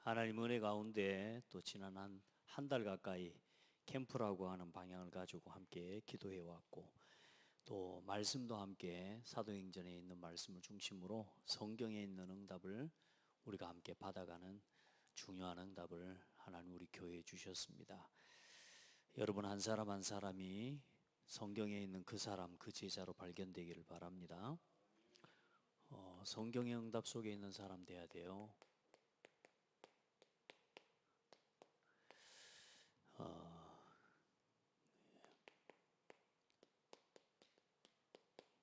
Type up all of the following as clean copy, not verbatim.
하나님 은혜 가운데 또 지난 한 달 가까이 캠프라고 하는 방향을 가지고 함께 기도해 왔고, 또 말씀도 함께 사도행전에 있는 말씀을 중심으로 성경에 있는 응답을 우리가 함께 받아가는 중요한 응답을 하나님 우리 교회에 주셨습니다. 여러분 한 사람 한 사람이 성경에 있는 그 사람 그 제자로 발견되기를 바랍니다. 성경의 응답 속에 있는 사람 돼야 돼요.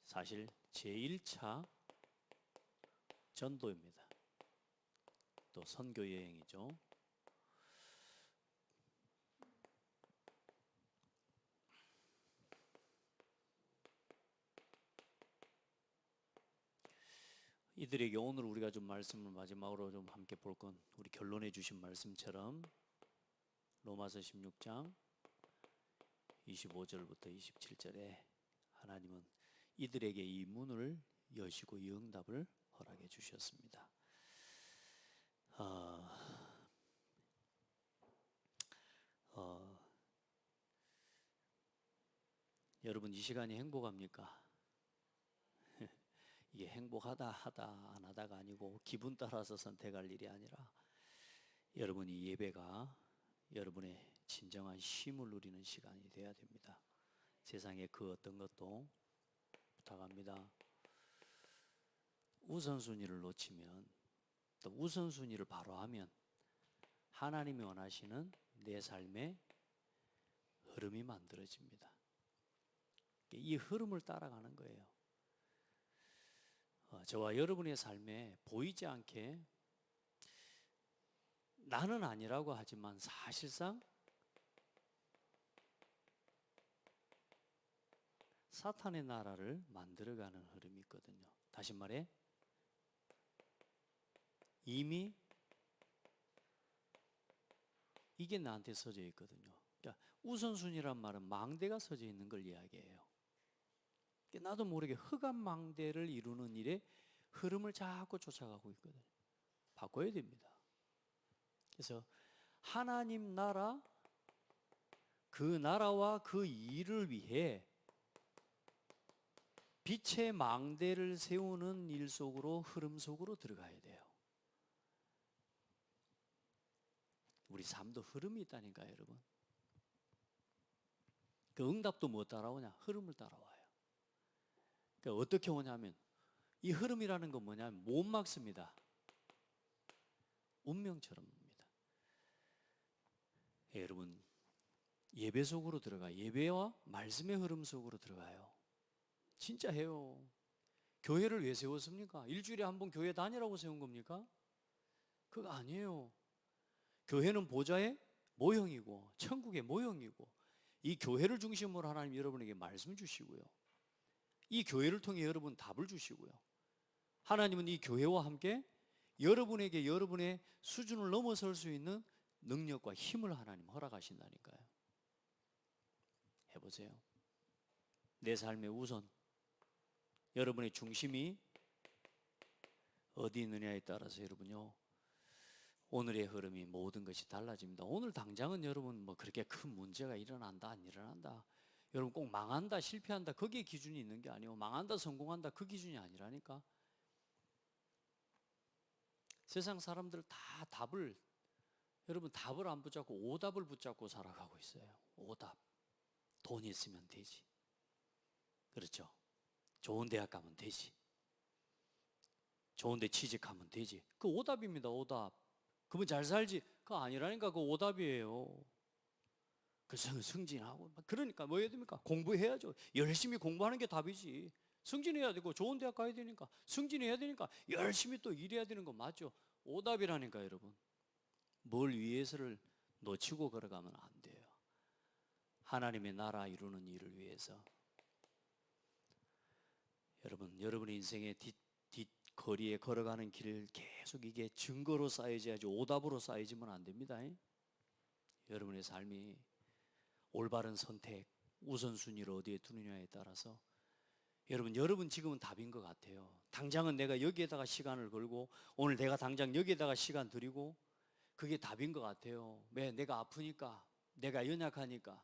사실 제1차 전도입니다. 또 선교 여행이죠. 이들에게 오늘 우리가 좀 말씀을 마지막으로 좀 함께 볼 건, 우리 결론해 주신 말씀처럼 로마서 16장 25절부터 27절에 하나님은 이들에게 이 문을 여시고 이 응답을 허락해 주셨습니다. 여러분 이 시간이 행복합니까? 이게 행복하다 하다 안 하다가 아니고 기분 따라서 선택할 일이 아니라, 여러분이 예배가 여러분의 진정한 쉼을 누리는 시간이 되어야 됩니다. 세상에 그 어떤 것도 부탁합니다. 우선순위를 놓치면, 또 우선순위를 바로 하면 하나님이 원하시는 내 삶의 흐름이 만들어집니다. 이 흐름을 따라가는 거예요. 저와 여러분의 삶에 보이지 않게 나는 아니라고 하지만 사실상 사탄의 나라를 만들어가는 흐름이 있거든요. 다시 말해, 이미 이게 나한테 써져 있거든요. 그러니까 우선순위란 말은 망대가 써져 있는 걸 이야기해요. 나도 모르게 흑암 망대를 이루는 일에 흐름을 자꾸 쫓아가고 있거든요. 바꿔야 됩니다. 그래서 하나님 나라, 그 나라와 그 일을 위해 빛의 망대를 세우는 일 속으로, 흐름 속으로 들어가야 돼요. 우리 삶도 흐름이 있다니까요, 여러분. 그 응답도 뭐 따라오냐? 흐름을 따라와요. 그러니까 어떻게 오냐면, 이 흐름이라는 건 뭐냐면 못 막습니다. 운명처럼 옵니다. 여러분, 예배 속으로 들어가, 예배와 말씀의 흐름 속으로 들어가요. 진짜 해요. 교회를 왜 세웠습니까? 일주일에 한 번 교회 다니라고 세운 겁니까? 그거 아니에요. 교회는 보좌의 모형이고 천국의 모형이고, 이 교회를 중심으로 하나님 여러분에게 말씀 주시고요, 이 교회를 통해 여러분 답을 주시고요, 하나님은 이 교회와 함께 여러분에게 여러분의 수준을 넘어설 수 있는 능력과 힘을 하나님 허락하신다니까요. 해보세요. 내 삶의 우선, 여러분의 중심이 어디 있느냐에 따라서 여러분요, 오늘의 흐름이 모든 것이 달라집니다. 오늘 당장은 여러분 뭐 그렇게 큰 문제가 일어난다 안 일어난다, 여러분 꼭 망한다 실패한다 거기에 기준이 있는 게 아니에요. 망한다 성공한다 그 기준이 아니라니까. 세상 사람들 다 답을, 여러분 답을 안 붙잡고 오답을 붙잡고 살아가고 있어요. 오답. 돈 있으면 되지. 그렇죠? 좋은 대학 가면 되지. 좋은 데 취직하면 되지. 그 오답입니다. 오답. 그러면 잘 살지. 그거 아니라니까. 그 오답이에요. 그래서 승진하고, 그러니까 뭐 해야 됩니까? 공부해야죠. 열심히 공부하는 게 답이지. 승진해야 되고 좋은 대학 가야 되니까, 승진해야 되니까 열심히 또 일해야 되는 거 맞죠? 오답이라니까 여러분. 뭘 위해서를 놓치고 걸어가면 안 돼요. 하나님의 나라 이루는 일을 위해서. 여러분, 여러분의 인생의 뒷거리에 걸어가는 길을 계속 이게 증거로 쌓여져야지 오답으로 쌓여지면 안 됩니다. 여러분의 삶이 올바른 선택, 우선순위를 어디에 두느냐에 따라서 여러분 지금은 답인 것 같아요. 당장은 내가 여기에다가 시간을 걸고, 오늘 내가 당장 여기에다가 시간 들이고, 그게 답인 것 같아요. 왜? 내가 아프니까, 내가 연약하니까,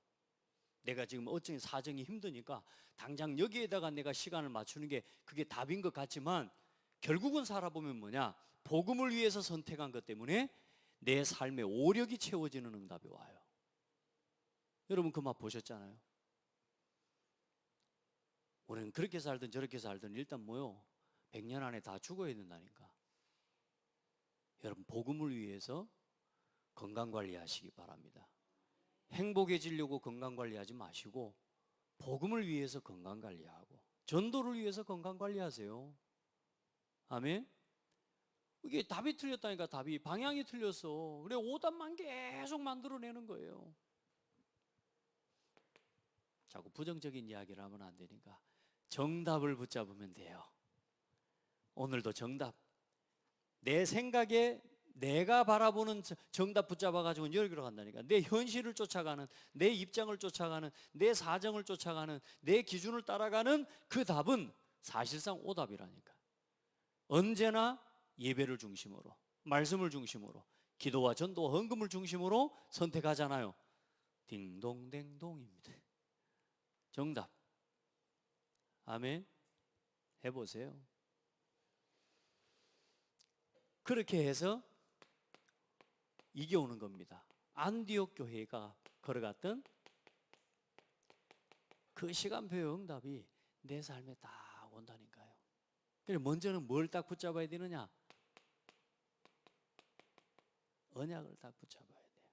내가 지금 어쩌면 사정이 힘드니까 당장 여기에다가 내가 시간을 맞추는 게 그게 답인 것 같지만 결국은 살아보면 뭐냐? 복음을 위해서 선택한 것 때문에 내 삶의 오력이 채워지는 응답이 와요. 여러분 그 맛 보셨잖아요. 우리는 그렇게 살든 저렇게 살든 일단 뭐요? 100년 안에 다 죽어야 된다니까. 여러분 복음을 위해서 건강관리하시기 바랍니다. 행복해지려고 건강관리하지 마시고 복음을 위해서 건강관리하고 전도를 위해서 건강관리하세요. 아멘. 이게 답이 틀렸다니까. 답이 방향이 틀렸어. 그래 오답만 계속 만들어내는 거예요. 자꾸 부정적인 이야기를 하면 안 되니까 정답을 붙잡으면 돼요. 오늘도 정답, 내 생각에 내가 바라보는 정답 붙잡아가지고 여기로 간다니까. 내 현실을 쫓아가는, 내 입장을 쫓아가는, 내 사정을 쫓아가는, 내 기준을 따라가는 그 답은 사실상 오답이라니까. 언제나 예배를 중심으로, 말씀을 중심으로, 기도와 전도와 헌금을 중심으로 선택하잖아요. 딩동댕동입니다. 정답. 아멘. 해보세요. 그렇게 해서 이겨오는 겁니다. 안디옥 교회가 걸어갔던 그 시간표의 응답이 내 삶에 딱 온다니까요. 그래서 먼저는 뭘 딱 붙잡아야 되느냐? 언약을 딱 붙잡아야 돼요.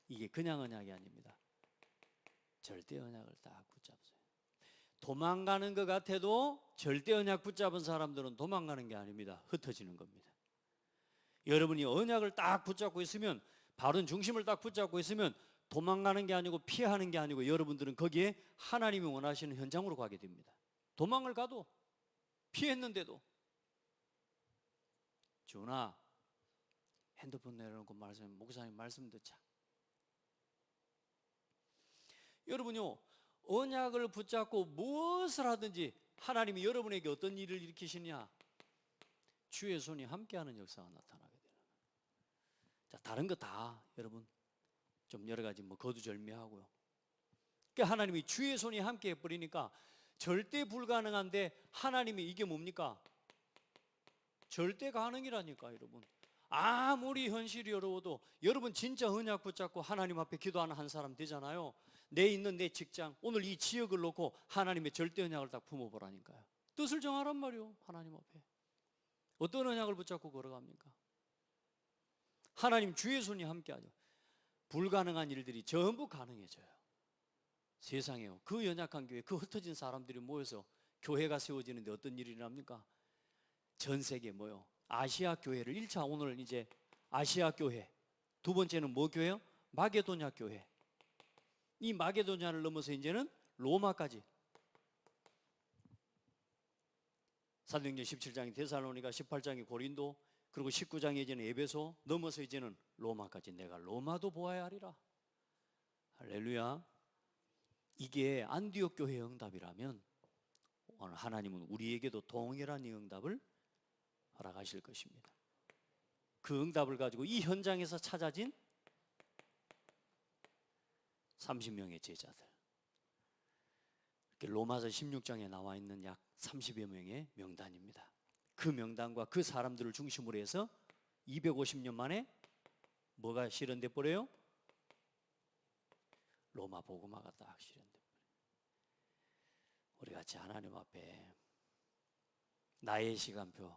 이게 그냥 언약이 아닙니다. 절대 언약을 딱 붙잡으세요. 도망가는 것 같아도 절대 언약 붙잡은 사람들은 도망가는 게 아닙니다. 흩어지는 겁니다. 여러분이 언약을 딱 붙잡고 있으면, 바른 중심을 딱 붙잡고 있으면 도망가는 게 아니고 피하는 게 아니고 여러분들은 거기에 하나님이 원하시는 현장으로 가게 됩니다. 도망을 가도 피했는데도. 준아, 핸드폰 내려놓고 목사님 말씀 듣자. 여러분요, 언약을 붙잡고 무엇을 하든지 하나님이 여러분에게 어떤 일을 일으키시냐? 주의 손이 함께하는 역사가 나타나게 되는 거예요. 자, 다른 거 다 여러분 좀 여러 가지 거두절미하고요. 그러니까 하나님이 주의 손이 함께 해버리니까 절대 불가능한데 하나님이 이게 뭡니까? 절대 가능이라니까. 여러분 아무리 현실이 어려워도 여러분 진짜 언약 붙잡고 하나님 앞에 기도하는 한 사람 되잖아요. 내 있는 내 직장, 오늘 이 지역을 놓고 하나님의 절대 언약을 딱 품어보라니까요. 뜻을 정하란 말이요. 하나님 앞에 어떤 언약을 붙잡고 걸어갑니까? 하나님 주의 손이 함께하죠. 불가능한 일들이 전부 가능해져요. 세상에요. 그 연약한 교회, 그 흩어진 사람들이 모여서 교회가 세워지는데 어떤 일이 일어납니까? 전 세계 뭐요? 아시아 교회를 1차 오늘 이제 아시아 교회, 두 번째는 뭐 교회요? 마게도냐 교회. 이 마게도냐를 넘어서 이제는 로마까지. 사도행전 17장이 데살로니가, 18장이 고린도, 그리고 19장이 이제는 에베소, 넘어서 이제는 로마까지. 내가 로마도 보아야 하리라. 할렐루야. 이게 안디옥 교회의 응답이라면 오늘 하나님은 우리에게도 동일한 이 응답을 허락하실 것입니다. 그 응답을 가지고 이 현장에서 찾아진 30명의 제자들, 이렇게 로마서 16장에 나와 있는 약 30여 명의 명단입니다. 그 명단과 그 사람들을 중심으로 해서 250년 만에 뭐가 실현돼 버려요? 로마 복음화가 딱 실현돼 버려요. 우리 같이 하나님 앞에 나의 시간표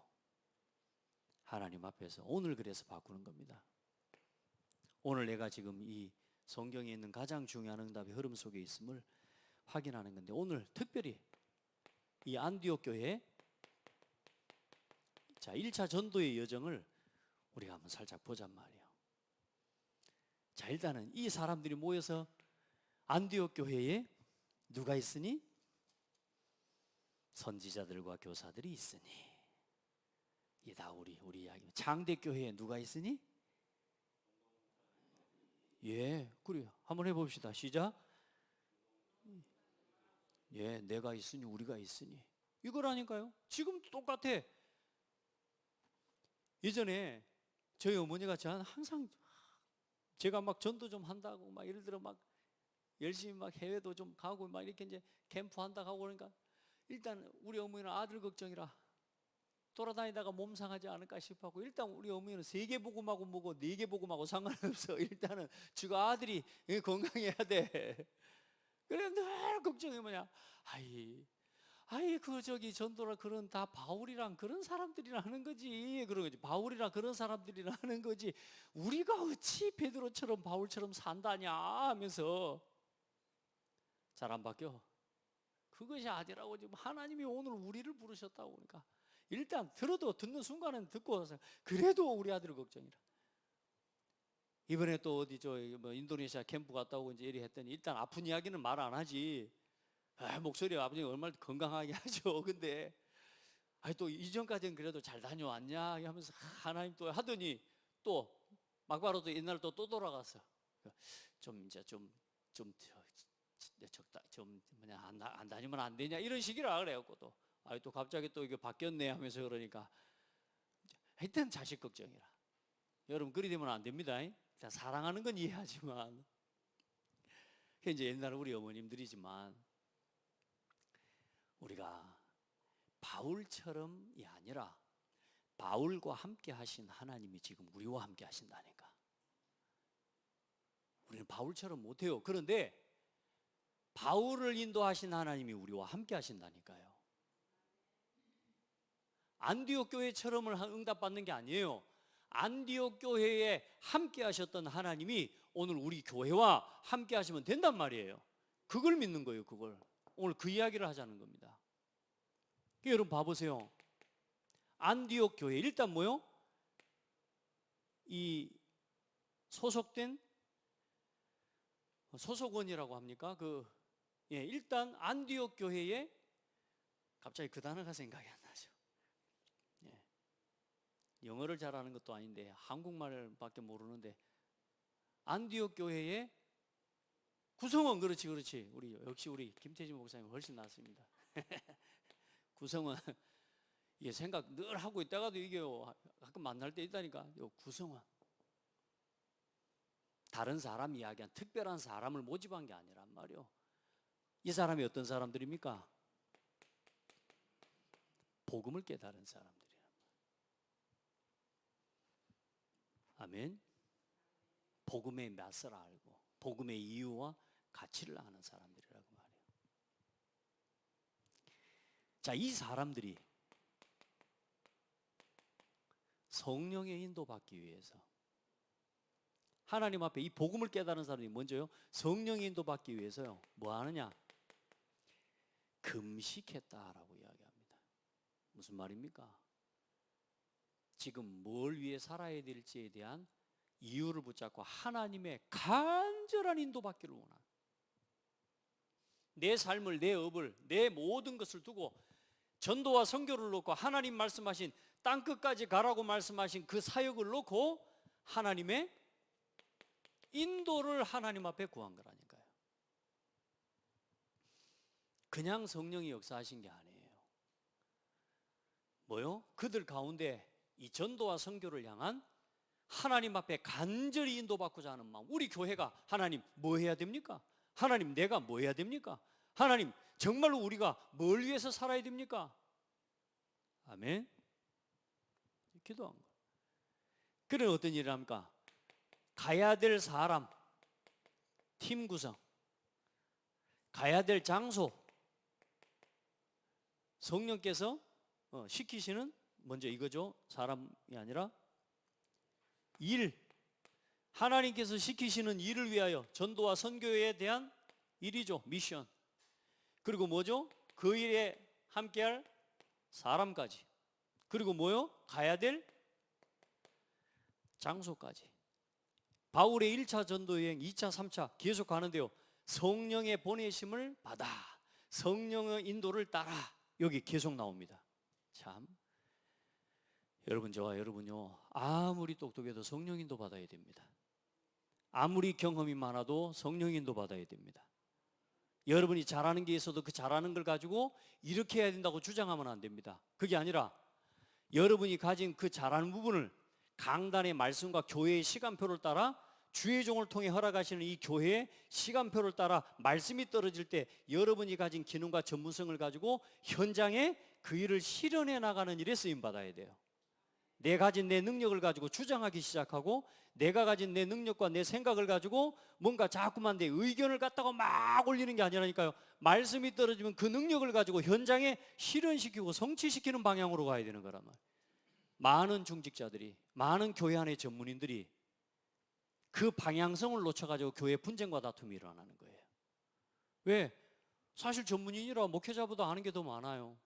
하나님 앞에서 오늘 그래서 바꾸는 겁니다. 오늘 내가 지금 이 성경에 있는 가장 중요한 응답의 흐름 속에 있음을 확인하는 건데, 오늘 특별히 이 안디옥 교회, 자 1차 전도의 여정을 우리가 한번 살짝 보잔 말이에요. 자, 일단은 이 사람들이 모여서 안디옥 교회에 누가 있으니? 선지자들과 교사들이 있으니. 이게 다 우리 이야기입니다. 장대 교회에 누가 있으니? 예, 그래요. 한번 해봅시다. 시작. 예, 내가 있으니 우리가 있으니. 이거라니까요. 지금도 똑같아. 예전에 저희 어머니가 저한 항상 제가 막 전도 좀 한다고 막 예를 들어 막 열심히 막 해외도 좀 가고 막 이렇게 이제 캠프 한다고 하고 그러니까 일단 우리 어머니는 아들 걱정이라 돌아다니다가 몸 상하지 않을까 싶었고 일단 우리 어머니는 3개 복음하고 뭐고 4개 복음하고 상관없어. 일단은 주가 아들이 건강해야 돼. 그래 늘 걱정이 뭐냐? 아이 그 저기 전도라 그런 다 바울이랑 그런 사람들이랑 하는 거지. 그런 거지. 바울이랑 그런 사람들이랑 하는 거지. 우리가 어찌 베드로처럼 바울처럼 산다냐 하면서 잘 안 바뀌어. 그것이 아니라고 지금 하나님이 오늘 우리를 부르셨다고 그러니까 일단 들어도 듣는 순간은 듣고 그래도 우리 아들 걱정이라. 이번에 또 어디 뭐 인도네시아 캠프 갔다 오고 이제 이리 했더니 일단 아픈 이야기는 말 안 하지. 목소리가 아버님 얼마나 건강하게 하죠. 근데 또 이전까지는 그래도 잘 다녀왔냐 하면서 하나님 또 하더니 또 막바로 또 옛날 또 돌아갔어. 좀 이제 좀 적다 좀 뭐냐 안 다니면 안 되냐 이런 식이라 그래갖고 또 갑자기 또 이게 바뀌었네 하면서 그러니까 하여튼 자식 걱정이라. 여러분 그리 되면 안 됩니다. 사랑하는 건 이해하지만 그게 이제 옛날 우리 어머님들이지만 우리가 바울처럼이 아니라 바울과 함께 하신 하나님이 지금 우리와 함께 하신다니까. 우리는 바울처럼 못해요. 그런데 바울을 인도하신 하나님이 우리와 함께 하신다니까요. 안디옥 교회처럼을 응답받는 게 아니에요. 안디옥 교회에 함께 하셨던 하나님이 오늘 우리 교회와 함께 하시면 된단 말이에요. 그걸 믿는 거예요. 그걸 오늘 그 이야기를 하자는 겁니다. 여러분 봐보세요. 안디옥 교회 일단 뭐요? 이 소속된 소속원이라고 합니까? 일단 안디옥 교회에 갑자기 그 단어가 생각이 안 나죠. 영어를 잘하는 것도 아닌데 한국말밖에 모르는데 안디옥 교회에 구성원 그렇지 우리 역시 우리 김태진 목사님 훨씬 낫습니다. 구성원 이게 생각 늘 하고 있다가도 이게 가끔 만날 때 있다니까. 구성원 다른 사람 이야기한 특별한 사람을 모집한 게 아니란 말이요. 이 사람이 어떤 사람들입니까? 복음을 깨달은 사람들이란 말이에요. 아멘. 복음의 맛을 알고 복음의 이유와 가치를 아는 사람들이라고 말해요. 자, 이 사람들이 성령의 인도받기 위해서 하나님 앞에 이 복음을 깨달은 사람이 먼저요 성령의 인도받기 위해서요 뭐 하느냐? 금식했다라고 이야기합니다. 무슨 말입니까? 지금 뭘 위해 살아야 될지에 대한 이유를 붙잡고 하나님의 간절한 인도받기를 원하는 내 삶을, 내 업을, 내 모든 것을 두고 전도와 선교를 놓고 하나님 말씀하신 땅끝까지 가라고 말씀하신 그 사역을 놓고 하나님의 인도를 하나님 앞에 구한 거라니까요. 그냥 성령이 역사하신 게 아니에요. 뭐요? 그들 가운데 이 전도와 선교를 향한 하나님 앞에 간절히 인도받고자 하는 마음. 우리 교회가 하나님 뭐 해야 됩니까? 하나님 내가 뭐 해야 됩니까? 하나님 정말로 우리가 뭘 위해서 살아야 됩니까? 아멘. 기도한 거. 그런 어떤 일을 합니까? 가야 될 사람, 팀 구성, 가야 될 장소, 성령께서 시키시는 먼저 이거죠. 사람이 아니라 일, 하나님께서 시키시는 일을 위하여 전도와 선교에 대한 일이죠. 미션. 그리고 뭐죠? 그 일에 함께할 사람까지. 그리고 뭐요? 가야 될 장소까지. 바울의 1차 전도여행, 2차, 3차 계속 가는데요. 성령의 보내심을 받아 성령의 인도를 따라 여기 계속 나옵니다. 참 여러분 저와 여러분요 아무리 똑똑해도 성령 인도 받아야 됩니다. 아무리 경험이 많아도 성령 인도 받아야 됩니다. 여러분이 잘하는 게 있어도 그 잘하는 걸 가지고 이렇게 해야 된다고 주장하면 안 됩니다. 그게 아니라 여러분이 가진 그 잘하는 부분을 강단의 말씀과 교회의 시간표를 따라 주의 종을 통해 허락하시는 이 교회의 시간표를 따라 말씀이 떨어질 때 여러분이 가진 기능과 전문성을 가지고 현장에 그 일을 실현해 나가는 일에 쓰임받아야 돼요. 내 가진 내 능력을 가지고 주장하기 시작하고 내가 가진 내 능력과 내 생각을 가지고 뭔가 자꾸만 내 의견을 갖다가 막 올리는 게 아니라니까요. 말씀이 떨어지면 그 능력을 가지고 현장에 실현시키고 성취시키는 방향으로 가야 되는 거란 말이에요. 많은 중직자들이, 많은 교회 안의 전문인들이 그 방향성을 놓쳐가지고 교회 분쟁과 다툼이 일어나는 거예요. 왜? 사실 전문인이라 목회자보다 아는 게 더 많아요.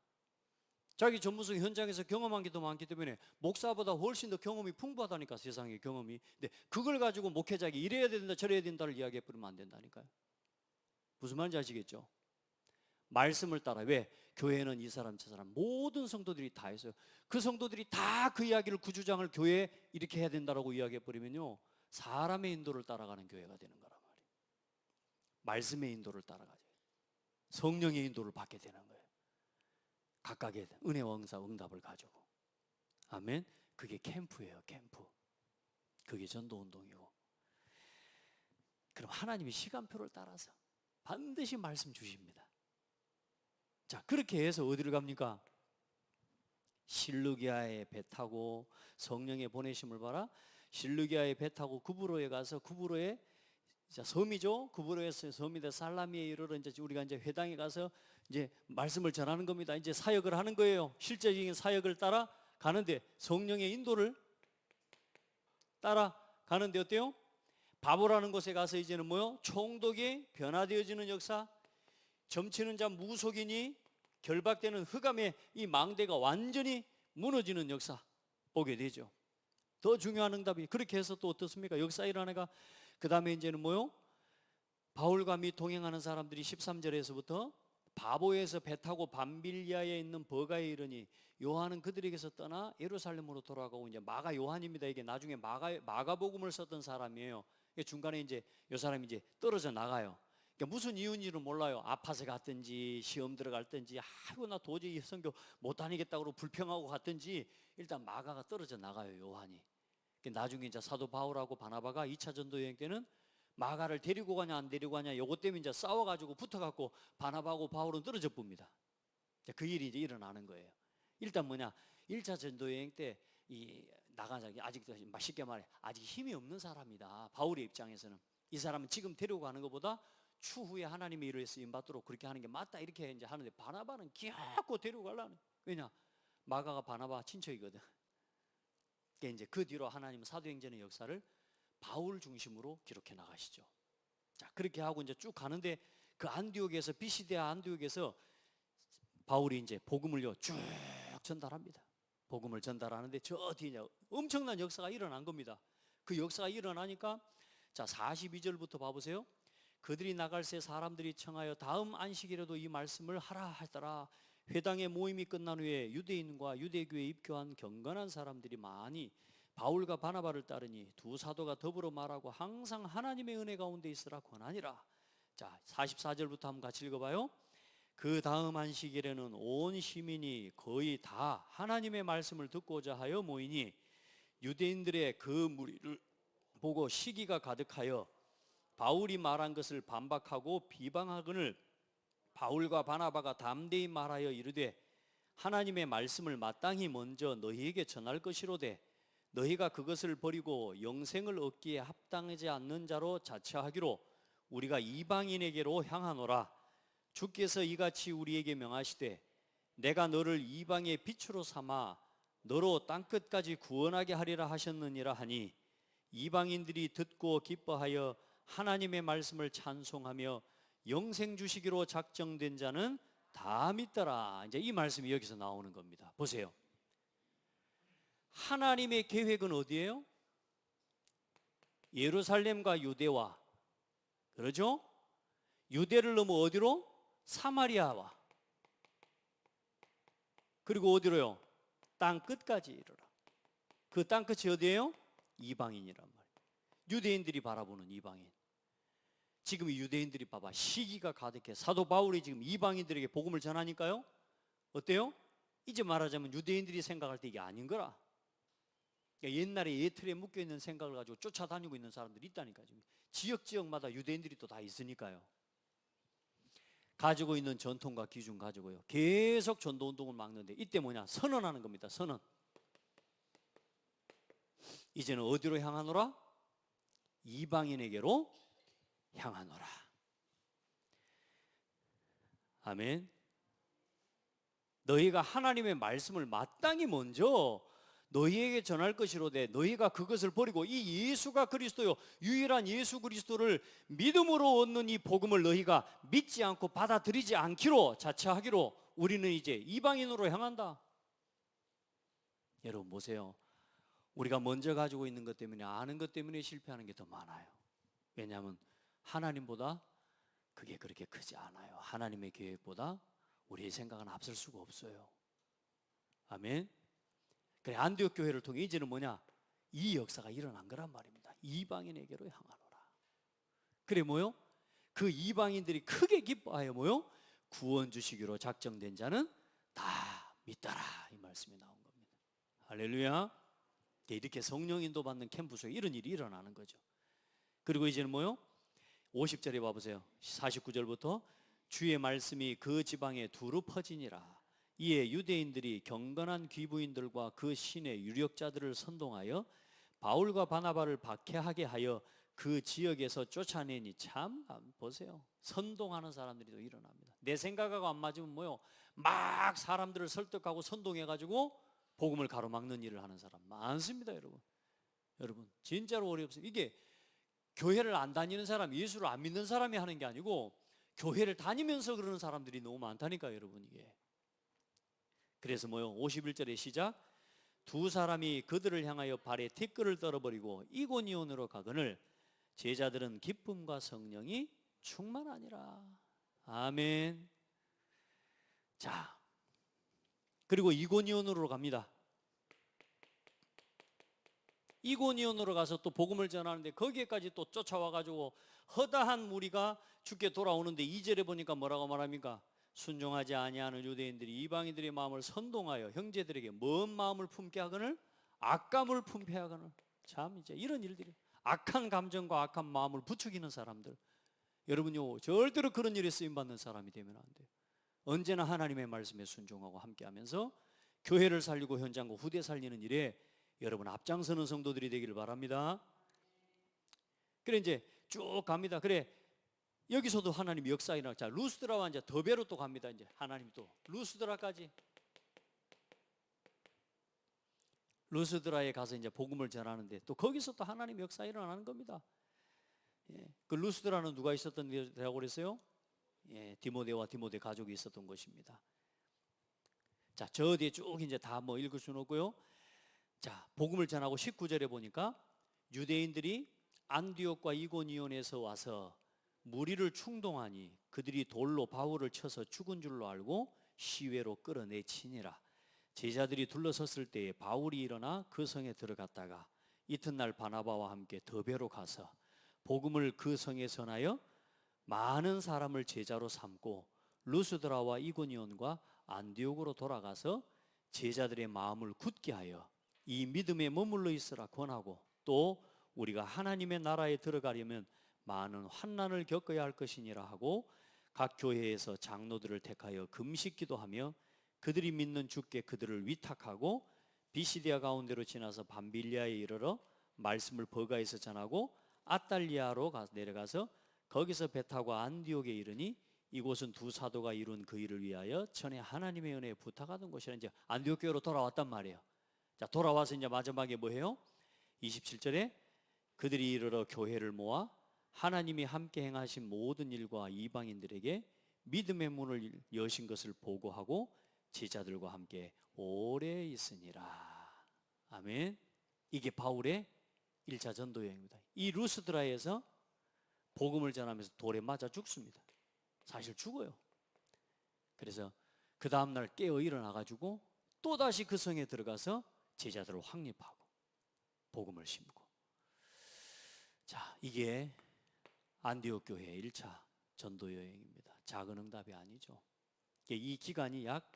자기 전문성 현장에서 경험한 게 더 많기 때문에 목사보다 훨씬 더 경험이 풍부하다니까, 세상의 경험이. 근데 그걸 가지고 목회자에게 이래야 된다 저래야 된다를 이야기해버리면 안 된다니까요. 무슨 말인지 아시겠죠? 말씀을 따라. 왜? 교회는 이 사람 저 사람 모든 성도들이 다 했어요. 그 성도들이 다 그 이야기를, 그 주장을 교회에 이렇게 해야 된다라고 이야기해버리면요, 사람의 인도를 따라가는 교회가 되는 거란 말이에요. 말씀의 인도를 따라가죠. 성령의 인도를 받게 되는 거예요. 각각의 은혜와 응답을 가지고. 아멘. 그게 캠프예요. 캠프. 그게 전도운동이고. 그럼 하나님이 시간표를 따라서 반드시 말씀 주십니다. 자, 그렇게 해서 어디를 갑니까? 실루기아에 배 타고 성령의 보내심을 받아 실루기아에 배 타고 구브로에 가서, 구브로에 섬이죠. 구브로에서 섬이 돼 살라미에 이르러 이제 우리가 이제 회당에 가서 이제 말씀을 전하는 겁니다. 이제 사역을 하는 거예요. 실제적인 사역을 따라 가는데, 성령의 인도를 따라 가는데 어때요? 바보라는 곳에 가서 이제는 뭐요? 총독이 변화되어지는 역사, 점치는 자 무속인이 결박되는 흑암의 이 망대가 완전히 무너지는 역사 보게 되죠. 더 중요한 응답이 그렇게 해서 또 어떻습니까? 역사 일어나가 그 다음에 이제는 뭐요? 바울과 및 동행하는 사람들이 13절에서부터 바보에서 배 타고 밤빌리아에 있는 버가에 이르니 요한은 그들에게서 떠나 예루살렘으로 돌아가고, 이제 마가 요한입니다. 이게 나중에 마가복음을 썼던 사람이에요. 중간에 이제 요 사람이 이제 떨어져 나가요. 그러니까 무슨 이유인지는 몰라요. 아파서 갔든지 시험 들어갔든지, 아이고 나 도저히 선교 못 다니겠다고 불평하고 갔든지, 일단 마가가 떨어져 나가요, 요한이. 나중에 이제 사도 바울하고 바나바가 2차 전도 여행 때는 마가를 데리고 가냐 안 데리고 가냐 요것 때문에 이제 싸워가지고 붙어갖고 바나바하고 바울은 떨어져 봅니다. 그 일이 이제 일어나는 거예요. 일단 뭐냐, 1차 전도 여행 때 이 나가자, 아직도 쉽게 말해 아직 힘이 없는 사람이다. 바울의 입장에서는 이 사람은 지금 데리고 가는 것보다 추후에 하나님의 일을 쓰임 받도록 그렇게 하는 게 맞다, 이렇게 이제 하는데, 바나바는 기어코 데리고 가려는. 왜냐, 마가가 바나바 친척이거든. 이제 그 뒤로 하나님은 사도행전의 역사를 바울 중심으로 기록해 나가시죠. 자, 그렇게 하고 이제 쭉 가는데, 그 안디옥에서, 비시디아 안디옥에서 바울이 이제 복음을요 쭉 전달합니다. 복음을 전달하는데 저 뒤에 엄청난 역사가 일어난 겁니다. 그 역사가 일어나니까, 자 42절부터 봐보세요. 그들이 나갈 새 사람들이 청하여 다음 안식일에도 이 말씀을 하라 하더라. 회당의 모임이 끝난 후에 유대인과 유대교에 입교한 경건한 사람들이 많이 바울과 바나바를 따르니 두 사도가 더불어 말하고 항상 하나님의 은혜 가운데 있으라 권하니라. 자 44절부터 한번 같이 읽어봐요. 그 다음 안식일에는 온 시민이 거의 다 하나님의 말씀을 듣고자 하여 모이니 유대인들의 그 무리를 보고 시기가 가득하여 바울이 말한 것을 반박하고 비방하거늘 바울과 바나바가 담대히 말하여 이르되 하나님의 말씀을 마땅히 먼저 너희에게 전할 것이로되 너희가 그것을 버리고 영생을 얻기에 합당하지 않는 자로 자처하기로 우리가 이방인에게로 향하노라. 주께서 이같이 우리에게 명하시되 내가 너를 이방의 빛으로 삼아 너로 땅끝까지 구원하게 하리라 하셨느니라 하니 이방인들이 듣고 기뻐하여 하나님의 말씀을 찬송하며 영생 주시기로 작정된 자는 다 믿더라. 이제 이 말씀이 여기서 나오는 겁니다. 보세요. 하나님의 계획은 어디예요? 예루살렘과 유대와, 그러죠? 유대를 넘어 어디로? 사마리아와, 그리고 어디로요? 땅 끝까지 이르라. 그 땅 끝이 어디예요? 이방인이란 말이에요. 유대인들이 바라보는 이방인. 지금 유대인들이 봐봐, 시기가 가득해. 사도 바울이 지금 이방인들에게 복음을 전하니까요, 어때요? 이제 말하자면 유대인들이 생각할 때 이게 아닌 거라. 그러니까 옛날에 예틀에 묶여있는 생각을 가지고 쫓아다니고 있는 사람들이 있다니까요. 지역마다 유대인들이 또 다 있으니까요. 가지고 있는 전통과 기준 가지고요, 계속 전도운동을 막는데, 이때 뭐냐? 선언하는 겁니다. 선언. 이제는 어디로 향하노라? 이방인에게로 향하노라. 아멘. 너희가 하나님의 말씀을 마땅히 먼저 너희에게 전할 것이로되 너희가 그것을 버리고 이 예수가 그리스도요 유일한 예수 그리스도를 믿음으로 얻는 이 복음을 너희가 믿지 않고 받아들이지 않기로 자처하기로 우리는 이제 이방인으로 향한다. 여러분 보세요. 우리가 먼저 가지고 있는 것 때문에, 아는 것 때문에 실패하는 게 더 많아요. 왜냐하면 하나님보다 그게 그렇게 크지 않아요. 하나님의 계획보다 우리의 생각은 앞설 수가 없어요. 아멘. 그래, 안디옥 교회를 통해 이제는 뭐냐? 이 역사가 일어난 거란 말입니다. 이방인에게로 향하노라. 그래 뭐요? 그 이방인들이 크게 기뻐하여 뭐요? 구원 주시기로 작정된 자는 다 믿더라. 이 말씀이 나온 겁니다. 할렐루야. 이렇게 성령 인도 받는 캠프 속에 이런 일이 일어나는 거죠. 그리고 이제는 뭐요? 50절에 봐보세요. 49절부터 주의 말씀이 그 지방에 두루 퍼지니라. 이에 유대인들이 경건한 귀부인들과 그 신의 유력자들을 선동하여 바울과 바나바를 박해하게 하여 그 지역에서 쫓아내니, 참 보세요. 선동하는 사람들이 또 일어납니다. 내 생각하고 안 맞으면 뭐요? 막 사람들을 설득하고 선동해가지고 복음을 가로막는 일을 하는 사람 많습니다. 여러분 진짜로 어렵습니다. 이게 교회를 안 다니는 사람, 예수를 안 믿는 사람이 하는 게 아니고 교회를 다니면서 그러는 사람들이 너무 많다니까요, 여러분. 이게 그래서 뭐요? 51절의 시작. 두 사람이 그들을 향하여 발에 티끌을 떨어버리고 이고니온으로 가거늘 제자들은 기쁨과 성령이 충만하니라. 아멘. 자, 그리고 이고니온으로 갑니다. 이고니온으로 가서 또 복음을 전하는데 거기에까지 또 쫓아와가지고 허다한 무리가 주께 돌아오는데 2절에 보니까 뭐라고 말합니까? 순종하지 아니하는 유대인들이 이방인들의 마음을 선동하여 형제들에게 먼 마음을 품게 하거늘 악감을 품게 하거늘. 참 이제 이런 일들이, 악한 감정과 악한 마음을 부추기는 사람들, 여러분요 절대로 그런 일에 쓰임받는 사람이 되면 안 돼요. 언제나 하나님의 말씀에 순종하고 함께하면서 교회를 살리고 현장과 후대 살리는 일에 여러분 앞장서는 성도들이 되기를 바랍니다. 그래 이제 쭉 갑니다. 그래 여기서도 하나님 역사 일어나. 자, 루스드라와 이제 더베로 또 갑니다. 이제 하나님 또 루스드라까지. 루스드라에 가서 이제 복음을 전하는데 또 거기서 또 하나님 역사 일어나는 겁니다. 예, 그 루스드라는 누가 있었던 데라고 그랬어요? 예, 디모데와 디모데 가족이 있었던 것입니다. 자, 저 뒤에 쭉 이제 다 뭐 읽을 수는 없고요. 자, 복음을 전하고 19절에 보니까 유대인들이 안디옥과 이고니온에서 와서 무리를 충동하니 그들이 돌로 바울을 쳐서 죽은 줄로 알고 시외로 끌어내치니라. 제자들이 둘러섰을 때에 바울이 일어나 그 성에 들어갔다가 이튿날 바나바와 함께 더베로 가서 복음을 그 성에 전하여 많은 사람을 제자로 삼고 루스드라와 이고니온과 안디옥으로 돌아가서 제자들의 마음을 굳게 하여 이 믿음에 머물러 있으라 권하고, 또 우리가 하나님의 나라에 들어가려면 많은 환난을 겪어야 할 것이니라 하고 각 교회에서 장로들을 택하여 금식 기도하며 그들이 믿는 주께 그들을 위탁하고 비시디아 가운데로 지나서 밤빌리아에 이르러 말씀을 버가에서 전하고 아달리아로 내려가서 거기서 배 타고 안디옥에 이르니 이곳은 두 사도가 이룬 그 일을 위하여 전에 하나님의 은혜에 부탁하던 곳이라. 이제 안디옥 교회로 돌아왔단 말이에요. 자, 돌아와서 이제 마지막에 뭐해요? 27절에 그들이 이르러 교회를 모아 하나님이 함께 행하신 모든 일과 이방인들에게 믿음의 문을 여신 것을 보고하고 제자들과 함께 오래 있으니라. 아멘. 이게 바울의 1차 전도 여행입니다. 이 루스드라에서 복음을 전하면서 돌에 맞아 죽습니다. 사실 죽어요. 그래서 그 다음날 깨어 일어나가지고 또다시 그 성에 들어가서 제자들을 확립하고 복음을 심고. 자, 이게 안디옥 교회의 1차 전도 여행입니다. 작은 응답이 아니죠. 이 기간이 약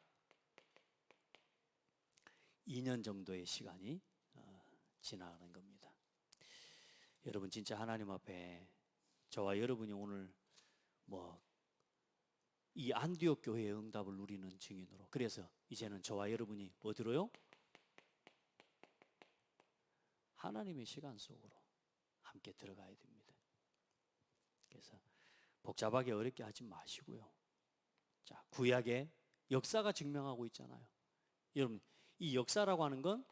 2년 정도의 시간이 지나가는 겁니다. 여러분 진짜 하나님 앞에 저와 여러분이 오늘 이 안디옥 교회의 응답을 누리는 증인으로, 그래서 이제는 저와 여러분이 어디로요? 하나님의 시간 속으로 함께 들어가야 됩니다. 그래서 복잡하게 어렵게 하지 마시고요. 자, 구약의 역사가 증명하고 있잖아요. 여러분, 이 역사라고 하는 건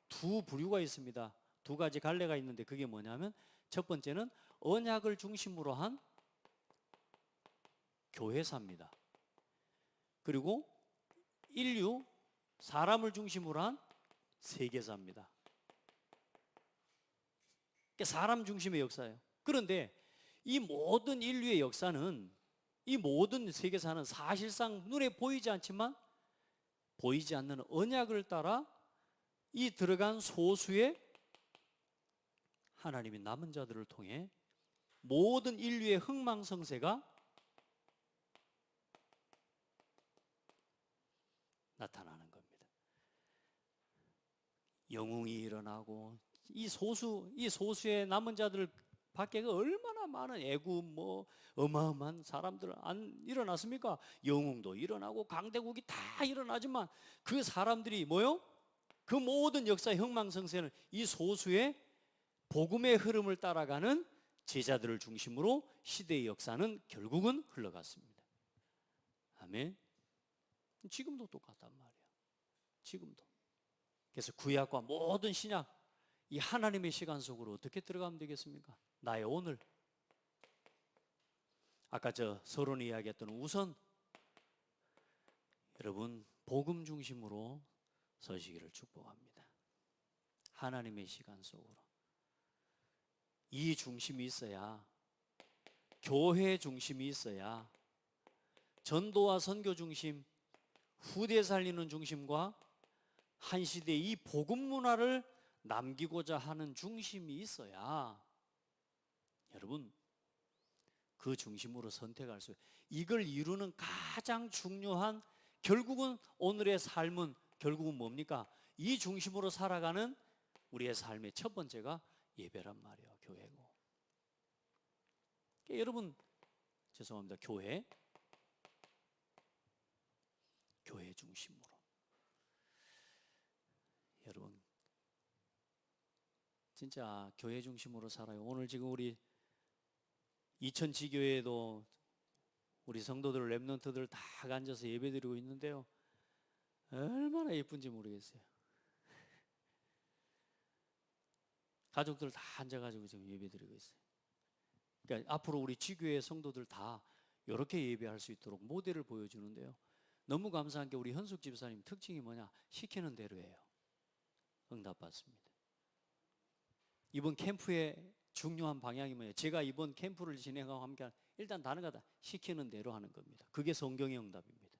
두 부류가 있습니다. 두 가지 갈래가 있는데 그게 뭐냐면, 첫 번째는 언약을 중심으로 한 교회사입니다. 그리고 인류, 사람을 중심으로 한 세계사입니다. 그러니까 사람 중심의 역사예요. 그런데 이 모든 인류의 역사는, 이 모든 세계사는 사실상 눈에 보이지 않지만 보이지 않는 언약을 따라 이 들어간 소수의 하나님의 남은 자들을 통해 모든 인류의 흥망성쇠가 나타나는 겁니다. 영웅이 일어나고, 이 소수의 남은 자들 밖에가 얼마나 많은 애굽 어마어마한 사람들 안 일어났습니까? 영웅도 일어나고 강대국이 다 일어나지만 그 사람들이 그 모든 역사의 흥망성쇠는 이 소수의 복음의 흐름을 따라가는 제자들을 중심으로 시대의 역사는 결국은 흘러갔습니다. 아멘. 지금도 똑같단 말이에요. 지금도. 그래서 구약과 모든 신약, 이 하나님의 시간 속으로 어떻게 들어가면 되겠습니까? 나의 오늘. 아까 서론이 이야기했던 우선 여러분 복음 중심으로 서시기를 축복합니다. 하나님의 시간 속으로. 이 중심이 있어야, 교회 중심이 있어야 전도와 선교 중심, 후대 살리는 중심과 한 시대의 이 복음 문화를 남기고자 하는 중심이 있어야 여러분 그 중심으로 선택할 수, 이걸 이루는 가장 중요한, 결국은 오늘의 삶은 결국은 뭡니까? 이 중심으로 살아가는 우리의 삶의 첫 번째가 예배란 말이에요. 교회고. 그러니까 여러분 죄송합니다. 교회 중심으로. 여러분 진짜 교회 중심으로 살아요. 오늘 지금 우리 이천지교회에도 우리 성도들, 렘넌트들 다 앉아서 예배드리고 있는데요, 얼마나 예쁜지 모르겠어요. 가족들 다 앉아가지고 지금 예배드리고 있어요. 그러니까 앞으로 우리 지교회 성도들 다 이렇게 예배할 수 있도록 모델을 보여주는데요, 너무 감사한 게 우리 현숙 집사님 특징이 뭐냐? 시키는 대로 해요. 응답받습니다. 이번 캠프의 중요한 방향이 뭐예요? 제가 이번 캠프를 진행하고 함께 일단 다른 거다 시키는 대로 하는 겁니다. 그게 성경의 응답입니다.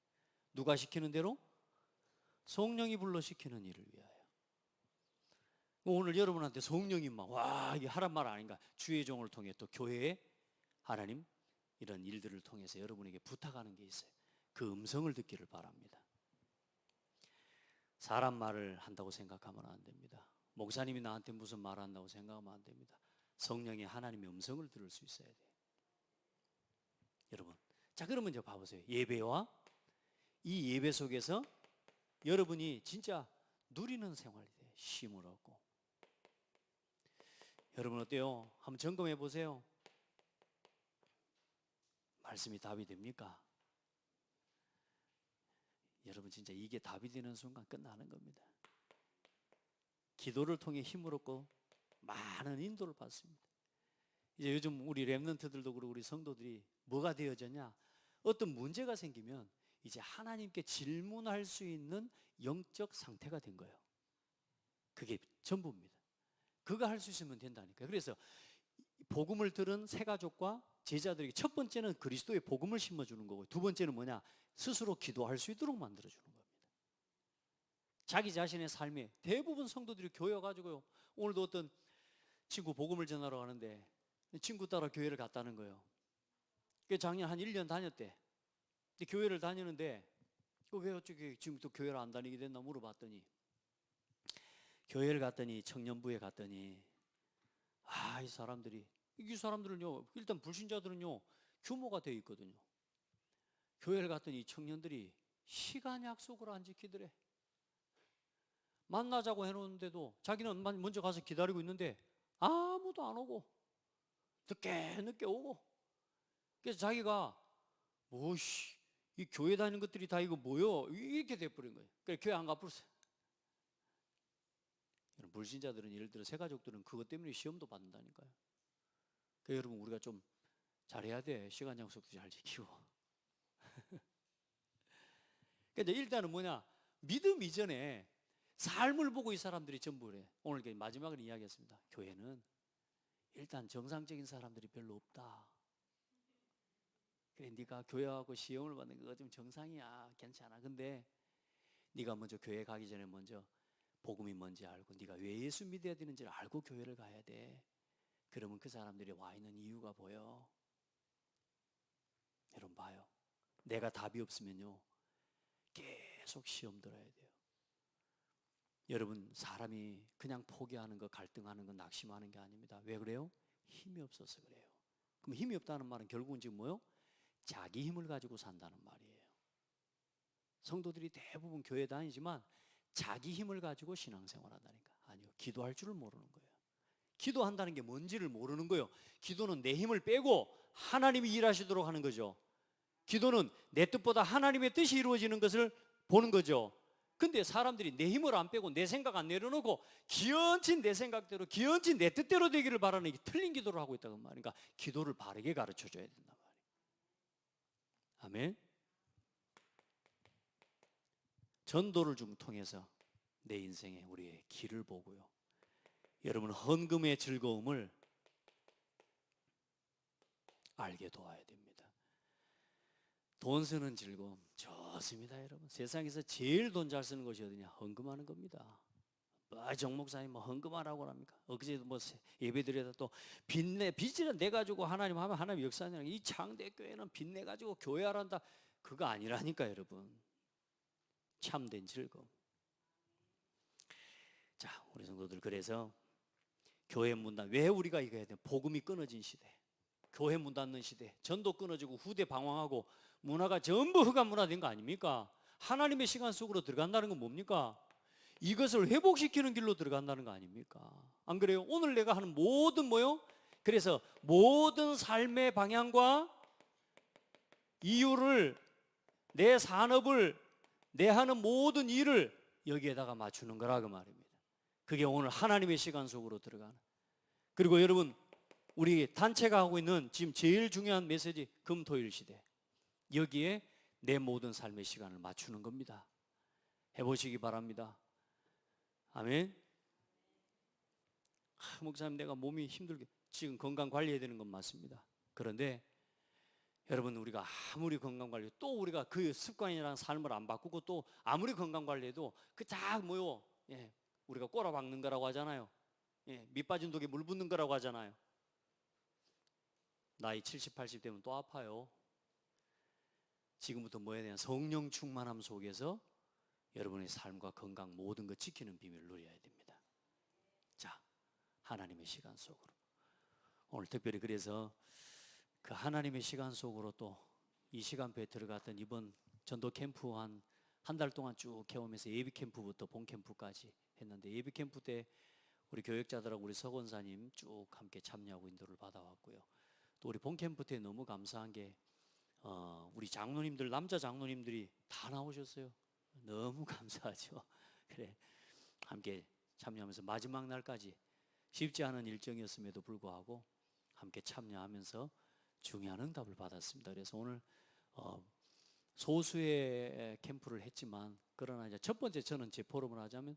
누가 시키는 대로? 성령이 불러 시키는 일을 위하여. 오늘 여러분한테 성령이 이게 하란 말 아닌가? 주의 종을 통해 또 교회에 하나님 이런 일들을 통해서 여러분에게 부탁하는 게 있어요. 그 음성을 듣기를 바랍니다. 사람 말을 한다고 생각하면 안 됩니다. 목사님이 나한테 무슨 말 한다고 생각하면 안 됩니다. 성령의 하나님의 음성을 들을 수 있어야 돼요. 여러분, 자 그러면 이제 봐보세요. 예배와 이 예배 속에서 여러분이 진짜 누리는 생활이 돼요. 쉼을 얻고. 여러분 어때요? 한번 점검해 보세요. 말씀이 답이 됩니까? 여러분 진짜 이게 답이 되는 순간 끝나는 겁니다. 기도를 통해 힘을 얻고 많은 인도를 받습니다. 이제 요즘 우리 렘넌트들도 그렇고 우리 성도들이 뭐가 되어졌냐? 어떤 문제가 생기면 이제 하나님께 질문할 수 있는 영적 상태가 된 거예요. 그게 전부입니다. 그거 할 수 있으면 된다니까요. 그래서 복음을 들은 새 가족과 제자들에게 첫 번째는 그리스도의 복음을 심어주는 거고, 두 번째는 뭐냐? 스스로 기도할 수 있도록 만들어주는 겁니다. 자기 자신의 삶에 대부분 성도들이 교회 가지고요. 오늘도 어떤 친구 복음을 전하러 가는데 친구 따라 교회를 갔다는 거예요. 작년 한 1년 다녔대. 교회를 다니는데 왜 어떻게 지금 또 교회를 안 다니게 됐나 물어봤더니 교회를 갔더니 청년부에 갔더니 이 사람들이 이 사람들은요 일단 불신자들은요 규모가 돼 있거든요. 교회를 갔더니 청년들이 시간 약속을 안 지키더래. 만나자고 해놓는데도 자기는 먼저 가서 기다리고 있는데 아무도 안 오고 늦게 오고. 그래서 자기가 이 교회 다니는 것들이 다 이거 뭐요? 이렇게 돼버린 거예요. 그래 교회 안 가버렸어요. 불신자들은 예를 들어 새 가족들은 그것 때문에 시험도 받는다니까요. 그러니까 여러분 우리가 좀 잘해야 돼. 시간 약속도 잘 지키고. 그러니까 일단은 뭐냐, 믿음 이전에 삶을 보고 이 사람들이 전부 그래. 오늘 마지막으로 이야기했습니다. 교회는 일단 정상적인 사람들이 별로 없다. 그래 네가 교회하고 시험을 받는 그거 좀 정상이야. 괜찮아. 근데 네가 먼저 교회 가기 전에 먼저 복음이 뭔지 알고 네가 왜 예수 믿어야 되는지를 알고 교회를 가야 돼. 그러면 그 사람들이 와 있는 이유가 보여. 여러분 봐요. 내가 답이 없으면요 계속 시험 들어야 돼요. 여러분 사람이 그냥 포기하는 거, 갈등하는 거, 낙심하는 게 아닙니다. 왜 그래요? 힘이 없어서 그래요. 그럼 힘이 없다는 말은 결국은 지금 뭐요? 자기 힘을 가지고 산다는 말이에요. 성도들이 대부분 교회 다니지만 자기 힘을 가지고 신앙생활 한다니까. 아니요, 기도할 줄을 모르는 거예요. 기도한다는 게 뭔지를 모르는 거예요. 기도는 내 힘을 빼고 하나님이 일하시도록 하는 거죠. 기도는 내 뜻보다 하나님의 뜻이 이루어지는 것을 보는 거죠. 근데 사람들이 내 힘을 안 빼고 내 생각 안 내려놓고 기어친 내 생각대로, 기어친 내 뜻대로 되기를 바라는 게 틀린 기도를 하고 있다는 말이니까 그러니까 기도를 바르게 가르쳐 줘야 된단 말이에요. 아멘. 전도를 좀 통해서 내 인생에 우리의 길을 보고요. 여러분 헌금의 즐거움을 알게 도와야 됩니다. 돈 쓰는 즐거움 좋습니다. 여러분 세상에서 제일 돈 잘 쓰는 것이 어디냐? 헌금하는 겁니다. 정 목사님 뭐 헌금하라고 합니까? 어제도 뭐 예배드려다 또 빚을 내 가지고 하나님 하면 하나님 역사하는 이 창대 교회는 빚 내 가지고 교회하란다. 그거 아니라니까 여러분. 참된 즐거움. 자, 우리 성도들 그래서 교회 문 닫. 왜 우리가 이거 해야 돼? 복음이 끊어진 시대. 교회 문 닫는 시대. 전도 끊어지고 후대 방황하고 문화가 전부 흑암 문화된 거 아닙니까? 하나님의 시간 속으로 들어간다는 건 뭡니까? 이것을 회복시키는 길로 들어간다는 거 아닙니까? 안 그래요? 오늘 내가 하는 모든 뭐요? 그래서 모든 삶의 방향과 이유를, 내 산업을, 내 하는 모든 일을 여기에다가 맞추는 거라 그 말입니다. 그게 오늘 하나님의 시간 속으로 들어가는. 그리고 여러분 우리 단체가 하고 있는 지금 제일 중요한 메시지 금토일 시대. 여기에 내 모든 삶의 시간을 맞추는 겁니다. 해보시기 바랍니다. 아멘. 목사님 내가 몸이 힘들게 지금 건강 관리해야 되는 건 맞습니다. 그런데 여러분 우리가 아무리 건강 관리 또 우리가 그 습관이라는 삶을 안 바꾸고 또 아무리 건강 관리해도 그 다 뭐요? 우리가 꼬라박는 거라고 하잖아요. 밑 빠진 독에 물 붓는 거라고 하잖아요. 나이 70, 80 되면 또 아파요. 지금부터 뭐 해야 되냐? 성령 충만함 속에서 여러분의 삶과 건강 모든 것 지키는 비밀을 누려야 됩니다. 자, 하나님의 시간 속으로. 오늘 특별히 그래서 그 하나님의 시간 속으로 또 이 시간표에 들어갔던 이번 전도 캠프 한 달 동안 쭉 해오면서 예비 캠프부터 본 캠프까지 했는데 예비 캠프 때 우리 교역자들하고 우리 서건사님 쭉 함께 참여하고 인도를 받아왔고요. 또 우리 본 캠프 때 너무 감사한 게 우리 장로님들, 남자 장로님들이 다 나오셨어요. 너무 감사하죠. 그래 함께 참여하면서 마지막 날까지 쉽지 않은 일정이었음에도 불구하고 함께 참여하면서 중요한 응답을 받았습니다. 그래서 오늘 소수의 캠프를 했지만 그러나 이제 첫 번째 저는 제 포럼을 하자면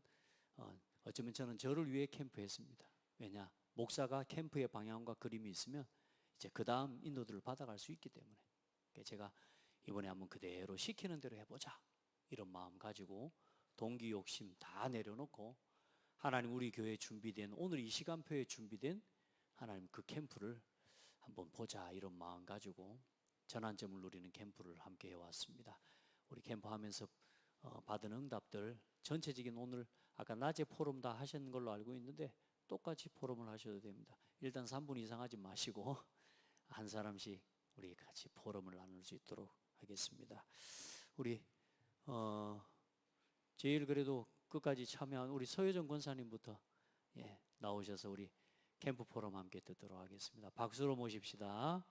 어쩌면 저는 저를 위해 캠프했습니다. 왜냐? 목사가 캠프의 방향과 그림이 있으면 이제 그 다음 인도들을 받아갈 수 있기 때문에 제가 이번에 한번 그대로 시키는 대로 해보자 이런 마음 가지고 동기 욕심 다 내려놓고 하나님 우리 교회에 준비된 오늘 이 시간표에 준비된 하나님 그 캠프를 한번 보자 이런 마음 가지고 전환점을 누리는 캠프를 함께 해왔습니다. 우리 캠프 하면서 받은 응답들 전체적인 오늘 아까 낮에 포럼 다 하신 걸로 알고 있는데 똑같이 포럼을 하셔도 됩니다. 일단 3분 이상 하지 마시고 한 사람씩 우리 같이 포럼을 나눌 수 있도록 하겠습니다. 우리 제일 그래도 끝까지 참여한 우리 서효정 권사님부터 나오셔서 우리 캠프 포럼 함께 듣도록 하겠습니다. 박수로 모십시다.